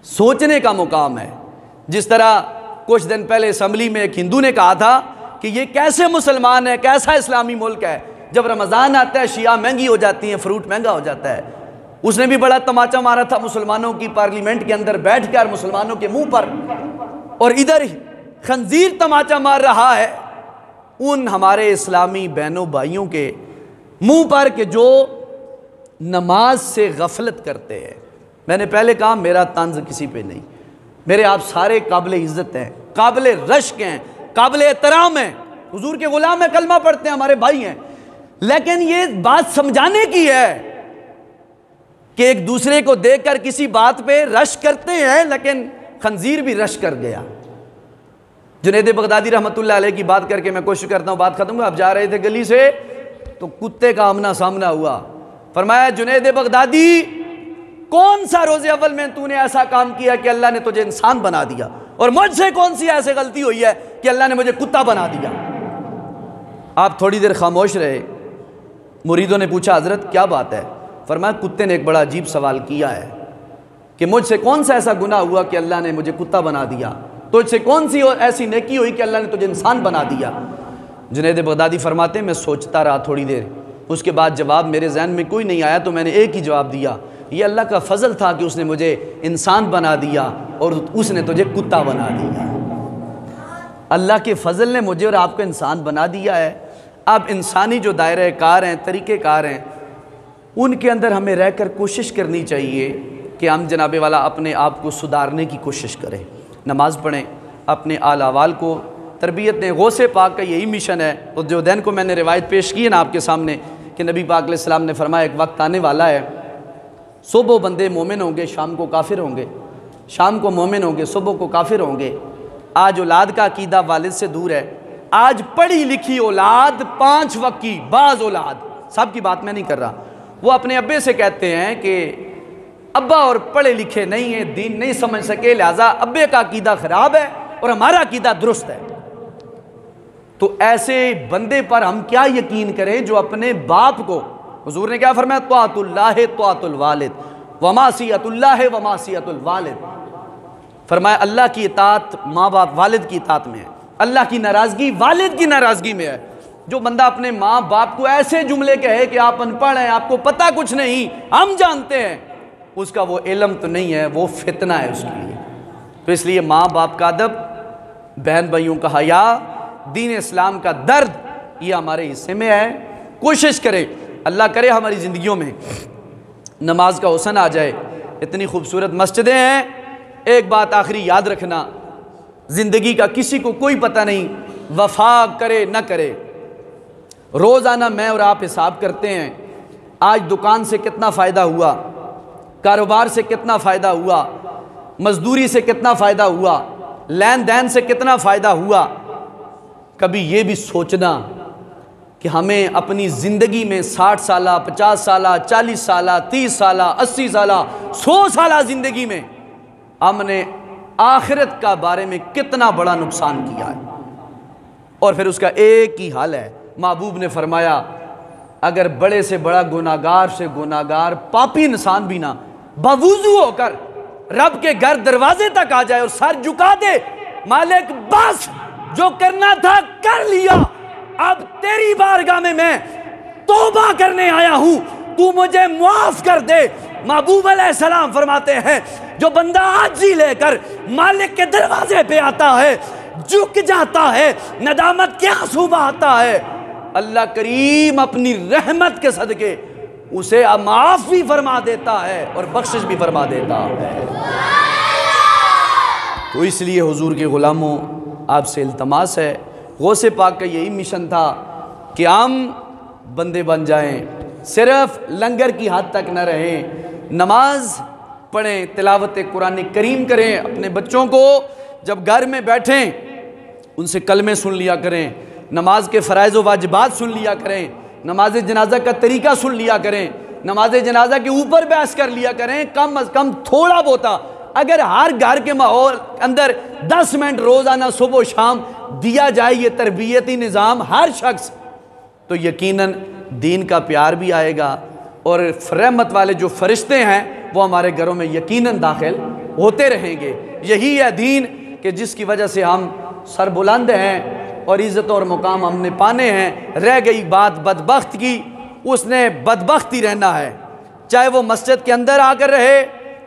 सोचने का मुकाम है। जिस तरह कुछ दिन पहले असम्बली में एक हिंदू ने कहा था कि ये कैसे मुसलमान है, कैसा इस्लामी मुल्क है, जब रमज़ान आता है शिया महंगी हो जाती है, फ्रूट महंगा हो जाता है। उसने भी बड़ा तमाचा मारा था मुसलमानों की पार्लियामेंट के अंदर बैठ कर मुसलमानों के मुंह पर, और इधर खंजीर तमाचा मार रहा है उन हमारे इस्लामी बहनों भाइयों के मुंह पर कि जो नमाज से गफलत करते हैं। मैंने पहले कहा मेरा तंज किसी पे नहीं, मेरे आप सारे काबिल इज़्ज़त हैं, काबिल रश्क हैं, काबिल एहतराम हैं, हुजूर के गुलाम हैं, कलमा पढ़ते हैं, हमारे भाई हैं। लेकिन ये बात समझाने की है कि एक दूसरे को देखकर किसी बात पे रश करते हैं, लेकिन खंजीर भी रश कर गया। जुनैद बगदादी रहमतुल्लाह अलैह की बात करके मैं कोशिश करता हूँ बात खत्म। आप जा रहे थे गली से तो कुत्ते का आमना सामना हुआ। फरमाया जुनैद बगदादी, कौन सा रोज़े अव्वल में तूने ऐसा काम किया कि अल्लाह ने तुझे इंसान बना दिया, और मुझसे कौन सी ऐसी गलती हुई है कि अल्लाह ने मुझे कुत्ता बना दिया। आप थोड़ी देर खामोश रहे। मुरीदों ने पूछा हजरत क्या बात है? फरमाया कुत्ते ने एक बड़ा अजीब सवाल किया है कि मुझसे कौन सा ऐसा गुनाह हुआ कि अल्लाह ने मुझे कुत्ता बना दिया, तुझसे कौन सी और ऐसी नेकी हुई कि अल्लाह ने तुझे इंसान बना दिया। जुनैद बगदादी फरमाते मैं सोचता रहा थोड़ी देर, उसके बाद जवाब मेरे जहन में कोई नहीं आया, तो मैंने एक ही जवाब दिया, ये अल्लाह का फजल था कि उसने मुझे इंसान बना दिया और उसने तुझे कुत्ता बना दिया। अल्लाह के फजल ने मुझे और आपको इंसान बना दिया है। अब इंसानी जो दायरे कार हैं, तरीक़े कार हैं, उनके अंदर हमें रहकर कोशिश करनी चाहिए कि हम जनाबे वाला अपने आप को सुधारने की कोशिश करें, नमाज़ पढ़ें, अपने आल अहवाल को तरबियत दें। गौसे पाक का यही मिशन है। तो जो दिन को मैंने रिवायत पेश की है ना आपके सामने कि नबी पाक अलैहिस्सलाम ने फरमाया एक वक्त आने वाला है, सुबह बंदे मोमिन होंगे, शाम को काफिर होंगे, शाम को मोमिन होंगे, सुबह को काफिर होंगे। आज औलाद का अकीदा वालिद से दूर है। आज पढ़ी लिखी औलाद, 5 वक्त की बाज़ औलाद, सब की बात मैं नहीं कर रहा, वो अपने अब्बे से कहते हैं कि अब्बा और पढ़े लिखे नहीं है, दीन नहीं समझ सके, लिहाजा अब्बे का अकीदा ख़राब है और हमारा अकीदा दुरुस्त है। तो ऐसे बंदे पर हम क्या यकीन करें जो अपने बाप को, हुजूर ने क्या फरमाया, तौअतुल्लाह तौअतुल वालिद व मासियतुल्लाह व मासियतुल वालिद। फरमाया अल्लाह की इताअत माँ बाप वालिद की इताअत में है, अल्लाह की नाराज़गी वालिद की नाराज़गी में है। जो बंदा अपने माँ बाप को ऐसे जुमले कहे कि आप अनपढ़ हैं, आपको पता कुछ नहीं, हम जानते हैं, उसका वो इल्म तो नहीं है, वो फितना है उसके लिए। तो इसलिए माँ बाप का अदब, बहन भाइयों का हया, दीन इस्लाम का दर्द, ये हमारे हिस्से में है। कोशिश करें, अल्लाह करे हमारी ज़िंदगियों में नमाज का हुस्न आ जाए। इतनी खूबसूरत मस्जिदें हैं। एक बात आखिरी याद रखना, ज़िंदगी का किसी को कोई पता नहीं, वफा करे न करे। रोज़ाना मैं और आप हिसाब करते हैं, आज दुकान से कितना फ़ायदा हुआ, कारोबार से कितना फ़ायदा हुआ, मजदूरी से कितना फ़ायदा हुआ, लेन देन से कितना फ़ायदा हुआ। कभी ये भी सोचना कि हमें अपनी ज़िंदगी में 60 साल, 50 साल, 40 साल, 30 साल, 80 साल, 100 साल ज़िंदगी में हमने आखिरत का बारे में कितना बड़ा नुकसान किया है, और फिर उसका एक ही हल है। महबूब ने फरमाया अगर बड़े से बड़ा गुनाहगार से गुनाहगार पापी इंसान भी ना बवुज़ू होकर रब के घर दरवाजे तक आ जाए और सर झुका दे, मालिक बस जो करना था कर लिया, अब तेरी बारगाह में मैं तौबा करने आया हूं, तू मुझे माफ कर दे। महबूब अलैहिस्सलाम फरमाते हैं जो बंदा आजी लेकर मालिक के दरवाजे पे आता है, झुक जाता है, नदामत के आंसू बहाता है, अल्लाह करीम अपनी रहमत के सदके उसे माफ भी फरमा देता है और बख्शिश भी फरमा देता है। तो इसलिए हुजूर के गुलामों, आपसे इल्तमास है, गौसे पाक का यही मिशन था कि हम बंदे बन जाएं, सिर्फ लंगर की हद तक न रहें, नमाज पढ़ें, तिलावत कुरान करीम करें, अपने बच्चों को जब घर में बैठें उनसे कलमे सुन लिया करें, नमाज के फ़राइज़ व वाजिबात सुन लिया करें, नमाज जनाजा का तरीका सुन लिया करें, नमाज जनाजा के ऊपर बहस कर लिया करें। कम अज़ कम थोड़ा बहुत अगर हर घर के माहौल अंदर 10 मिनट रोज़ाना सुबह शाम दिया जाए ये तरबियती निज़ाम हर शख्स, तो यकीनन दीन का प्यार भी आएगा और रहमत वाले जो फरिश्ते हैं वो हमारे घरों में यकीनन दाखिल होते रहेंगे। यही है दीन कि जिसकी वजह से हम सरबुलंद हैं और इज़्ज़त और मुकाम हमने पाने हैं। रह गई बात बदबख्त की, उसने बदबख्त ही रहना है, चाहे वो मस्जिद के अंदर आकर रहे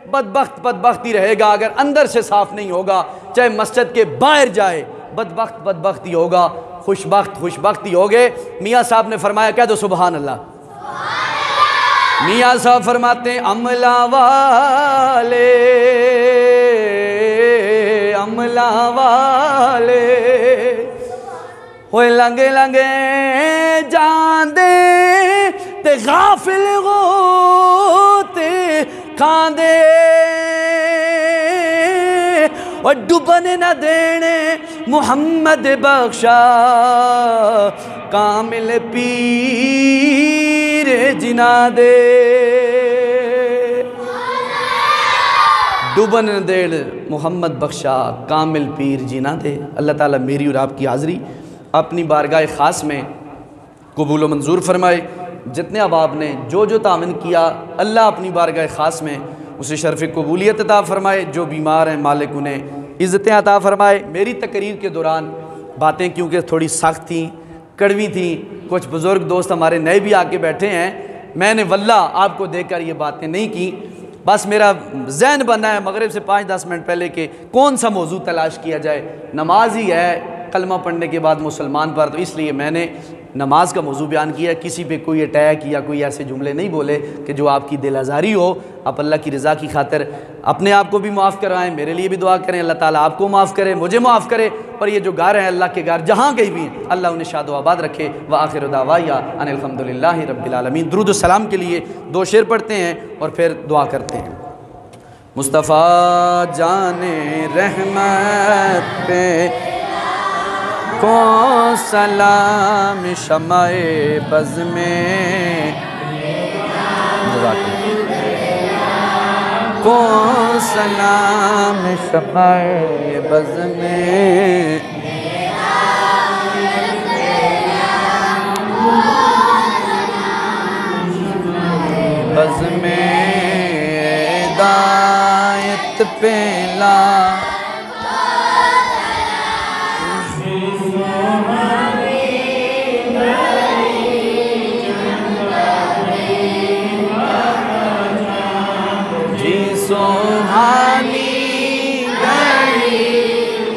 बदबख्त ही रहेगा, अगर अंदर से साफ़ नहीं होगा, चाहे मस्जिद के बाहर जाए बदबख्त ही होगा, खुशबख्त ही होगे। मियाँ साहब ने फरमाया, कह दो सुबहान अल्लाह। मियाँ साहब फरमाते हैं अमला वाले होए लंगे लंगे जांदे ते गाफिल होते खांदे और डुबन न देने मुहम्मद बख्शा कामिल पीर जिना दे। डुबन न देने मुहम्मद बख्शा कामिल पीर जिना दे। अल्लाह ताला मेरी और आपकी हाज़री अपनी बारगाह ख़ास में कबूल व मंजूर फरमाए। जितने अहबाब ने जो जो तामीन किया, अल्लाह अपनी बारगाह ख़ास में उसे शर्फ़ कबूलियत अता फ़रमाए। जो बीमार हैं मालिक उन्हें इज़्ज़तें अता फ़रमाए। मेरी तकरीर के दौरान बातें क्योंकि थोड़ी सख्त थी, कड़वी थी, कुछ बुज़ुर्ग दोस्त हमारे नए भी आके बैठे हैं, मैंने वल्लाह आपको देखकर ये बातें नहीं की। बस मेरा जहन बना है मगरिब से 5-10 मिनट पहले कि कौन सा मौजू तलाश किया जाए। नमाज ही है कलमा पढ़ने के बाद मुसलमान पर, तो इसलिए मैंने नमाज का मौजू बयान किया। किसी पे कोई अटैक या कोई ऐसे जुमले नहीं बोले कि जो आपकी दिल आज़ारी हो। आप अल्लाह की रज़ा की खातिर अपने आप को भी माफ़ करवाएं, मेरे लिए भी दुआ करें, अल्लाह ताला आपको माफ़ करे, मुझे माफ़ करे। और ये जो घर हैं अल्लाह के घर, जहाँ कहीं भी अल्लाह उन्हें शाद व आबाद रखे। व आखिर दावाया अनिल हम्दुलिल्लाहि रब्बिल आलमीन। दुरूद सलाम के लिए 2 शेर पढ़ते हैं और फिर दुआ करते हैं। मुस्तफ़ा जाने रहमत पे को सलाम शमाए बज़ में को सलाम शमाए बज़ में बज़ में दायत पेला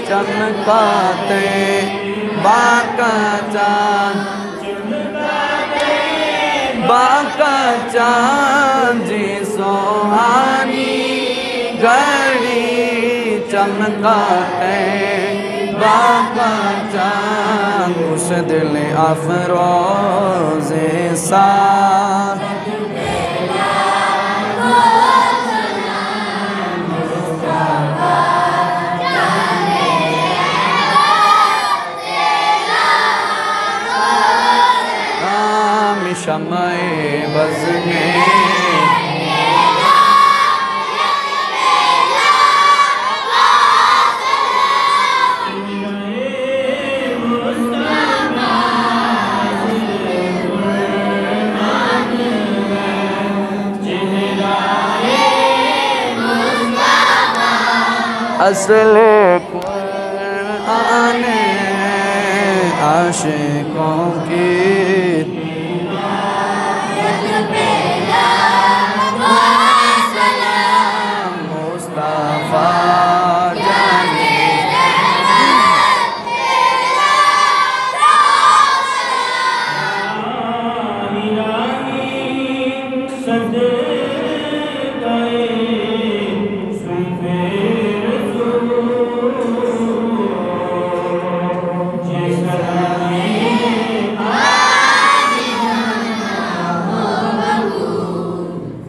चमकाते बाका चांद जी सोहानी घड़ी चमकाते बाका चांद उस दिल अफरोज़े साथ शमाए बज़ में असले कुरान आशिकों की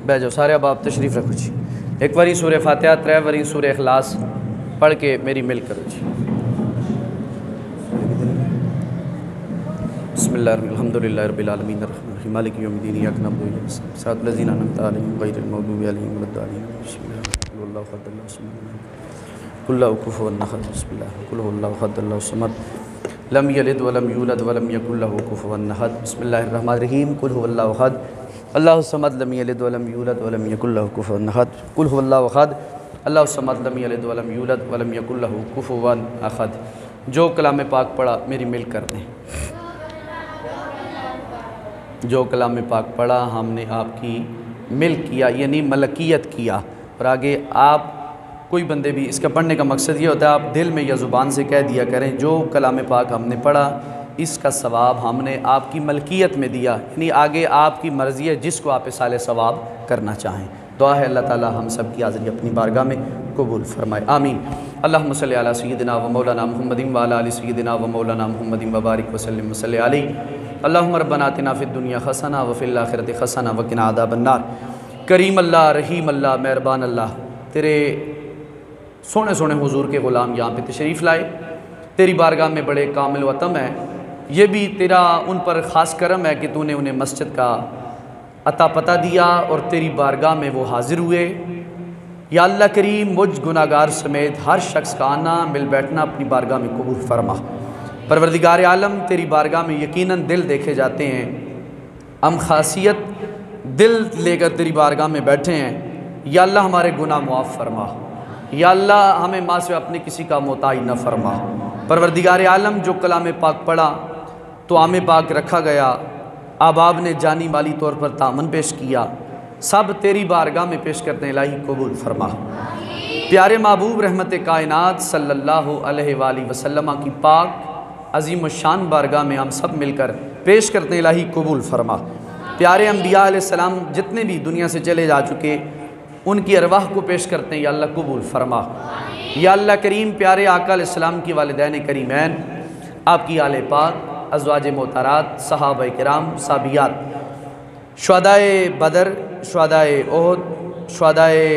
बैठ जाओ सारे। अब आप तशरीफ़ रखो जी। एक बारी सूरह फातिहा, 3 बारी सूरह इखलास, पढ़ के मेरी मिल करो जी। बिस्मिल्लाह अल्हम्दुलिल्लाह रब्बिल आलमीन अर्रहमानिर रहीम मालिकि यौमिद्दीन इय्याका नअबुदु व इय्याका नस्तईन सिरातल लज़ीना अनअमता अलैहिम गैरिल मग़दूबि अलैहिम वलद्दालीन बिस्मिल्लाह कुल हुवल्लाहु अहद अल्लाहु समद कुल लहू कुफुवन अहद बिस्मिल्लाह कुल हुवल्लाहु अहद अल्लाहु समद लम यलिद वलम यूलद वलम यकुल लहू कुफुवन अहद बिस्मिल्लाहिर रहमानिर रहीम कुल हुवल्लाहु अहद अल्लाहु समद लम यलिद वलम यूलद वलम यकुल लहू कुफुवन अहद कुल हुवल्लाहु अहद अल्लाहु समद लम यलिद वलम यूलद वलम यकुल लहू कुफुवन अहद। जो कलाम पाक पढ़ा मेरी मिल कर दें। जो कलाम पाक पढ़ा हमने आपकी मिल किया यानी मलकियत किया। और आगे आप कोई बंदे भी इसका पढ़ने का मकसद ये होता है आप दिल में या ज़ुबान से कह दिया करें जो कलाम पाक हमने पढ़ा इसका सवाब हमने आपकी मलकियत में दिया, यानी आगे आपकी मर्ज़ी है जिसको आप इसाले सवाब करना चाहें। दुआ है अल्लाह ताला हम सब की हाज़िरी अपनी बारगाह में कबूल फरमाए, आमीन। अल्लाहुम्मा सल्लि अला सय्यिदिना व मौलाना मुहम्मदिन व अला आलि सय्यिदिना व मौलाना मुहम्मदिन व बारिक व सल्लिम व सल्लि अलैहि। अल्लाहुम्मा रब्बना आतिना फिद दुनिया हसना व फिल आखिरति हसना व क़िना अज़ाबन नार। करीम अल्लाह, रहीम अल्लाह, मेहरबान अल्लाह, तेरे सोने सोने हुजूर के ग़ुलाम यहाँ पे तशरीफ़ लाए, तेरी बारगाह में बड़े कामिल वतम है। ये भी तेरा उन पर ख़ास करम है कि तूने उन्हें मस्जिद का अता पता दिया और तेरी बारगाह में वो हाज़िर हुए। या अल्लाह करीम मुझ गुनाहगार समेत हर शख्स का आना मिल बैठना अपनी बारगाह में कबूल फरमा। परवरदिगार आलम तेरी बारगाह में यकीनन दिल देखे जाते हैं, हम खासियत दिल लेकर तेरी बारगाह में बैठे हैं। या अल्लाह हमारे गुनाह मुआफ़ फरमा, या अल्लाह हमें माँ से अपने किसी का मोहताज न फरमा। परवरदिगार आलम जो कलाम पाक पढ़ा तो आम पाक रखा गया, आबाब ने जानी माली तौर पर तामन पेश किया, सब तेरी बारगाह में पेश करते हैं, इलाही कबूल फरमा। प्यारे महबूब रहमत कायनात सल्लल्लाहु अलैहि वसल्लम की पाक अजीम शान बारगाह में हम सब मिलकर पेश करते हैं, इलाही कबूल फरमा। प्यारे अम्बिया अलैहिस्सलाम जितने भी दुनिया से चले जा चुके उनकी अरवाह को पेश करते हैं, या अल्लाह कबूल फरमा। या अल्लाह करीम प्यारे आका अलैहिस्सलाम की वालिदैन करीमैन, आपकी आले पाक, अज़वाज मोहतरात, सहाबाए किराम, साबियात, शुहदाए बदर, शुहदाए ओहद, शुहदाए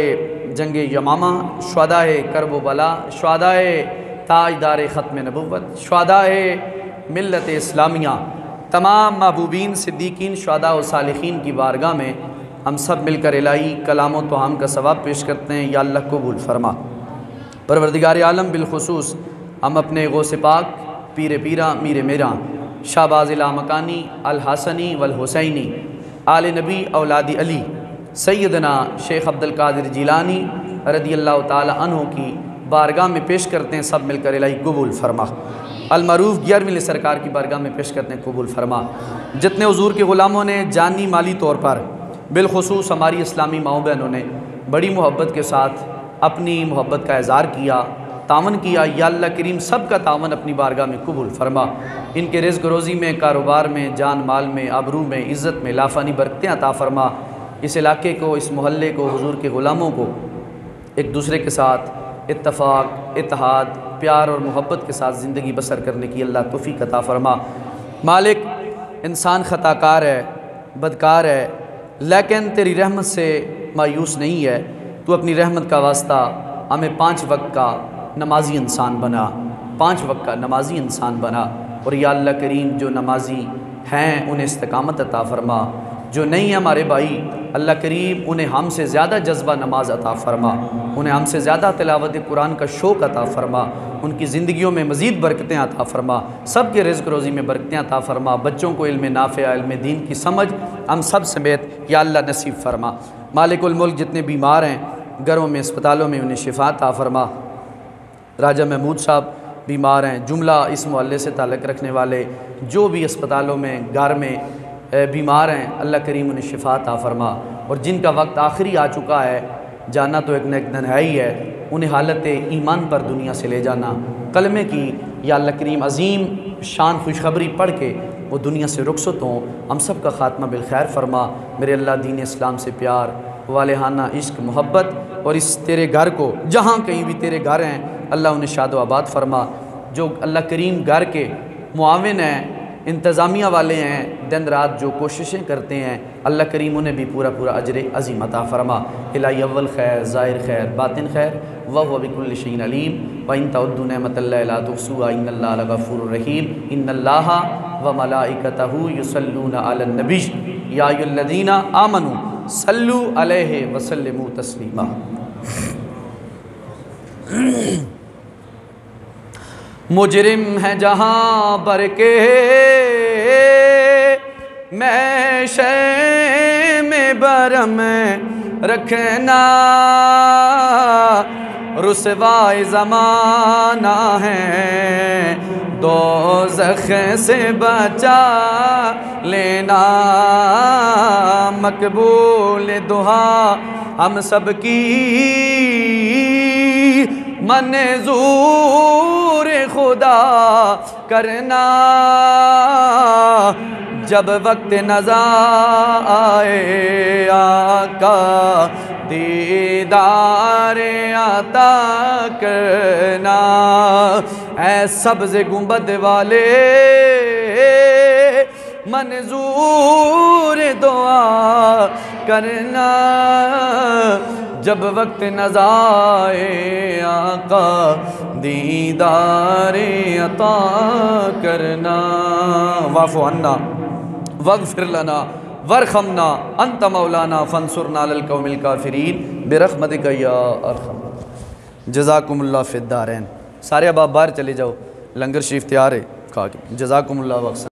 जंग यमामा, शुहदाए करब बला, शुहदाए ताजदार ख़त्म नबुव्वत, शुहदाए मिल्लत इस्लामिया, तमाम महबूबीन, सिद्दीकीन, शुहदा और सालिहीन की बारगाह में हम सब मिलकर इलाही कलाम तो हम का सवाब पेश करते हैं, या अल्लाह कबूल फरमा। परवरदिगार आलम बिलखुसूस हम अपने गौसे पाक पीर पीरा मीर मेरा शाहबाज़ लामकानी अल हसनी वल हुसैनी आल नबी औलादी अली सैयदना शेख अब्दुल कादिर जिलानी रदियल्लाहु ताला अन्हु की बारगाह में पेश करते हैं, सब मिलकर इलाही कबूल फरमा। अलमरूफ 11वीं सरकार की बारगाह में पेश करते हैं, कबूल फरमा। जितने हुजूर के ग़ुलामों ने जानी माली तौर पर बिलखुसूस हमारी इस्लामी माओ बहनों ने बड़ी मोहब्बत के साथ अपनी मोहब्बत का इज़हार किया, तावन किया, या अल्लाह करीम सब का तावन अपनी बारगाह में कबूल फरमा। इनके रिज़्क़ रोज़ी में, कारोबार में, जान माल में, आबरू में, इज़्ज़त में लाफानी बरकतें अता फरमा। इस इलाके को, इस मोहल्ले को, हुजूर के ग़ुलामों को एक दूसरे के साथ इत्तफ़ाक़, इत्तेहाद, प्यार और मोहब्बत के साथ ज़िंदगी बसर करने की अल्लाह तौफ़ीक़ अता फरमा। मालिक, इंसान ख़ताकार है, बदकार है, लेकिन तेरी रहमत से मायूस नहीं है। तू अपनी रहमत का वास्ता हमें 5 वक्त का नमाजी इंसान बना, 5 वक्त का नमाजी इंसान बना। और या अल्लाह करीम जो नमाजी हैं उन्हें इस्तिकामत अता फरमा, जो नहीं है हमारे भाई अल्लाह करीम उन्हें हमसे ज़्यादा जज्बा नमाज अता फ़रमा, उन्हें हमसे ज़्यादा तिलावत कुरान का शौक़ अता फ़रमा, उनकी ज़िंदगियों में मज़ीद बरकतें अता फ़रमा, सब के रिज़्क़ रोज़ी में बरकतें अता फ़रमा, बच्चों को इल्म नाफ़िआ, इल्म दीन की समझ हम सब समेत या अल्लाह नसीब फ़रमा। मालिकुल मुल्क जितने बीमार हैं घरों में, अस्पतालों में, उन्हें शिफा अता फ़रमा। राजा महमूद साहब बीमार हैं, जुमला इस मोहल्ले से ताल्लुक़ रखने वाले जो भी अस्पतालों में, घर में बीमार हैं, अल्लाह करीम उन्हें शिफा अता फ़रमा। और जिनका वक्त आखिरी आ चुका है, जाना तो एक न एक दिन है ही है, उन्हें हालत ईमान पर दुनिया से ले जाना, कलमे की या अल्लाह करीम अज़ीम शान खुशखबरी पढ़ के वो दुनिया से रुखसत हों। हम सब का ख़ात्मा बिलखैर फ़रमा। मेरे अल्लाह दीन इस्लाम से प्यार, वालेहाना इश्क, मोहब्बत और इस तेरे घर को, जहाँ कहीं भी तेरे घर हैं अल्लाह उन्हें शादो आबाद फ़रमा। जो अल्लाह करीम घर के मुआविन हैं इंतज़ामिया वाले हैं, दिन रात जो कोशिशें करते हैं, अल्लाह करीम उन्हें भी पूरा पूरा अजर अज़ीम अता फ़रमा। इलाही अव्वल खैर, ज़ाहिर खैर, बातिन खैर, वहुव बिकुल्लि शैइन अलीम। व इन तउद्दू निअमतल्लाहि ला तुहसूहा इन्नल्लाहा लगफ़ूरुर रहीम। इन्नल्लाहा व मलाइकतहू युसल्लूना अलन नबी या अय्युहल्लज़ीना आमनू सल्लू अलैहि व सल्लिमू तस्लीमा। मुजरिम है जहाँ पर के मैं शे में बरम रखना, रुसवाए ज़माना है दोज़ख से बचा लेना। मकबूल दुआ हम सब की मंजूर खुदा करना, जब वक्त नज़ा आए आका दीदार अता करना। ऐ सब्ज़ गुंबद वाले मंजूर दुआ करना, जब वक्त नज़ाए आका दीदार अता करना। वाफ़ु अन्ना वग़फ़िर लना वरहमना अंत मौलाना फंसुरना अलल कौमिल काफ़िरीन बिरहमतिका या अरहम। जज़ाकुमुल्लाह फ़िद्दारैन। सारे अब आप बाहर चले जाओ, लंगर शरीफ तैयार है, खा के। जज़ाकुमुल्लाह वक़्त।